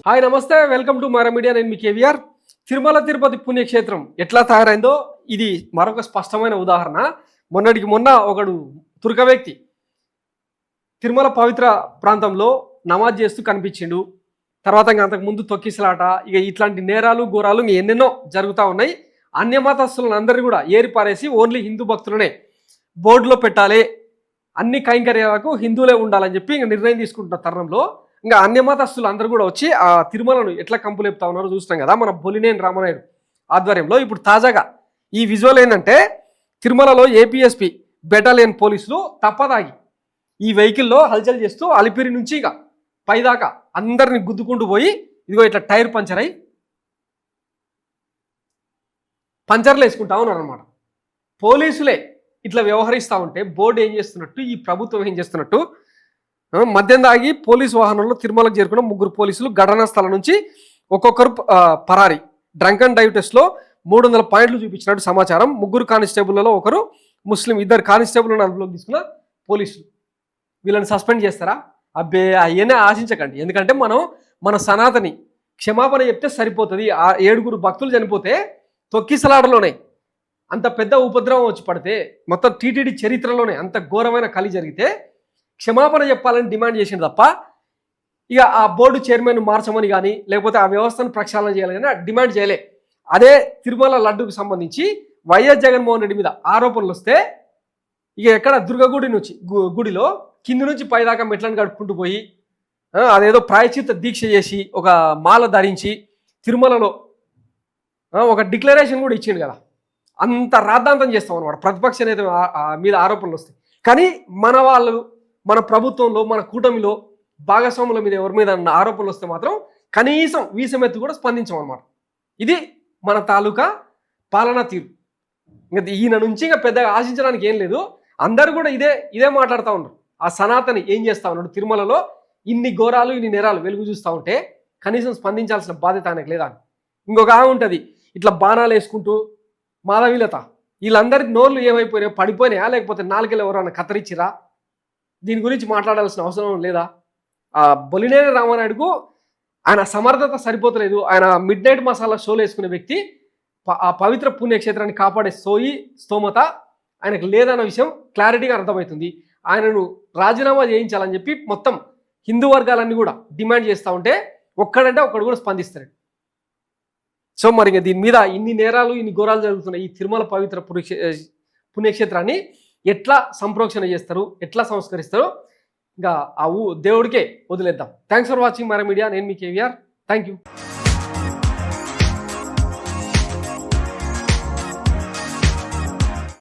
Hi నమస్తే, welcome to Mara media. నేను మీ కేవీఆర్. తిరుమల తిరుపతి పుణ్యక్షేత్రం ఎట్లా తయారైందో ఇది మరొక స్పష్టమైన ఉదాహరణ. మొన్నటికి మొన్న ఒకడు తుర్క వ్యక్తి తిరుమల పవిత్ర ప్రాంతంలో నమాజ్ చేస్తూ కనిపించిండు. తర్వాత అంతకుముందు తొక్కిసలాట, ఇక ఇట్లాంటి నేరాలు ఘోరాలు ఎన్నెన్నో జరుగుతూ ఉన్నాయి. అన్యమతస్తులను అందరినీ కూడా ఏరిపారేసి ఓన్లీ హిందూ భక్తులనే బోర్డులో పెట్టాలి, అన్ని కైంకర్యాలకు హిందువులే ఉండాలని చెప్పి ఇంకా నిర్ణయం తీసుకుంటున్న తరుణంలో ఇంకా అన్యమతస్తులు అందరూ కూడా వచ్చి ఆ తిరుమలను ఎట్లా కంపులేపుతా ఉన్నారో చూస్తున్నాం కదా మన బొలినేని రామనాయుడు ఆధ్వర్యంలో. ఇప్పుడు తాజాగా ఈ విజువల్ ఏంటంటే తిరుమలలో ఏపీఎస్పీ బెటాలియన్ పోలీసులు తప్పదాగి ఈ వెహికల్లో హల్చల్ చేస్తూ అలిపిరి నుంచి ఇక పైదాకా అందరిని గుద్దుకుంటూ పోయి ఇదిగో ఇట్లా టైర్ పంచర్లు వేసుకుంటా ఉన్నారు అనమాట. పోలీసులే ఇట్లా వ్యవహరిస్తూ ఉంటే బోర్డు ఏం చేస్తున్నట్టు, ఈ ప్రభుత్వం ఏం చేస్తున్నట్టు. మద్యం దాగి పోలీసు వాహనంలో తిరుమలకు చేరుకున్న 3 పోలీసులు ఘటనా స్థలం నుంచి ఒక్కొక్కరు పరారి. డ్రంక్ అండ్ డ్రైవ్ టెస్ట్లో 300 పాయింట్లు చూపించినట్టు సమాచారం. 3 కానిస్టేబుల్లలో ఒకరు ముస్లిం, 2 కానిస్టేబుల్లను అదుపులోకి తీసుకున్న పోలీసులు. వీళ్ళని సస్పెండ్ చేస్తారా? అబ్బే, అవన్నీ ఆశించకండి. ఎందుకంటే మన సనాతని క్షమాపణ చెప్తే సరిపోతుంది. ఆ 7 భక్తులు చనిపోతే తొక్కిసలాటలోనే అంత పెద్ద ఉపద్రవం వచ్చి పడితే, మొత్తం టీటీడీ చరిత్రలోనే అంత ఘోరమైన కలి జరిగితే క్షమాపణ చెప్పాలని డిమాండ్ చేసింది తప్ప ఇక ఆ బోర్డు చైర్మన్ మార్చమని కానీ లేకపోతే ఆ వ్యవస్థను ప్రక్షాళన చేయాలని కానీ డిమాండ్ చేయలే. అదే తిరుమల లడ్డుకు సంబంధించి వైఎస్ జగన్మోహన్ రెడ్డి మీద ఆరోపణలు వస్తే ఇక ఎక్కడ దుర్గగుడి నుంచి గుడిలో కింది నుంచి పైదాకా మెట్లను కడుక్కుంటూ పోయి అదేదో ప్రాయచిత్త దీక్ష చేసి ఒక మాల ధరించి తిరుమలలో ఒక డిక్లరేషన్ కూడా ఇచ్చిండు కదా. అంత రాద్ధాంతం చేస్తాం అనమాట ప్రతిపక్ష నేత మీద ఆరోపణలు వస్తాయి. కానీ మన ప్రభుత్వంలో మన కూటమిలో భాగస్వాముల మీద ఎవరి మీద ఆరోపణలు వస్తే మాత్రం కనీసం వీసమెత్తు కూడా స్పందించాం అనమాట. ఇది మన తాలూకా పాలనా తీరు. ఇంకా ఈయన నుంచి ఇంకా పెద్దగా ఆశించడానికి ఏం లేదు. అందరూ కూడా ఇదే మాట్లాడుతూ ఉన్నారు. ఆ సనాతని ఏం చేస్తా ఉన్నాడు తిరుమలలో, ఇన్ని ఘోరాలు ఇన్ని నేరాలు వెలుగు చూస్తూ ఉంటే కనీసం స్పందించాల్సిన బాధ్యత ఆయనకు లేదా. ఇంకొక ఆమె ఉంటుంది ఇట్లా బాణాలు వేసుకుంటూ మాధవీలత, వీళ్ళందరికీ నోర్లు ఏమైపోయినాయో, పడిపోయినాయా లేకపోతే నాలుగేళ్ళు ఎవరైనా కత్తిరించిరా? దీని గురించి మాట్లాడాల్సిన అవసరం లేదా? ఆ బొలినేని రామనాయుడుకు ఆయన సమర్థత సరిపోతలేదు. ఆయన మిడ్ నైట్ మసాలా షోలు వేసుకునే వ్యక్తి, ఆ పవిత్ర పుణ్యక్షేత్రాన్ని కాపాడే స్తోమత ఆయనకు లేదన్న విషయం క్లారిటీగా అర్థమవుతుంది. ఆయనను రాజీనామా చేయించాలని చెప్పి మొత్తం హిందూ వర్గాలన్నీ కూడా డిమాండ్ చేస్తూ ఉంటే ఒక్కడంటే ఒక్కడు కూడా స్పందిస్తాడు. సో మరి ఇంకా దీని మీద ఇన్ని నేరాలు ఇన్ని ఘోరాలు జరుగుతున్నాయి. ఈ తిరుమల పవిత్ర పుణ్యక్షేత్రాన్ని ఎట్లా సంప్రోక్షణ చేస్తారు, ఎట్లా సంస్కరిస్తారు, ఇంకా దేవుడికే వదిలేద్దాం. Thanks for watching Mara media. నేను మీ కేవీఆర్. Thank you.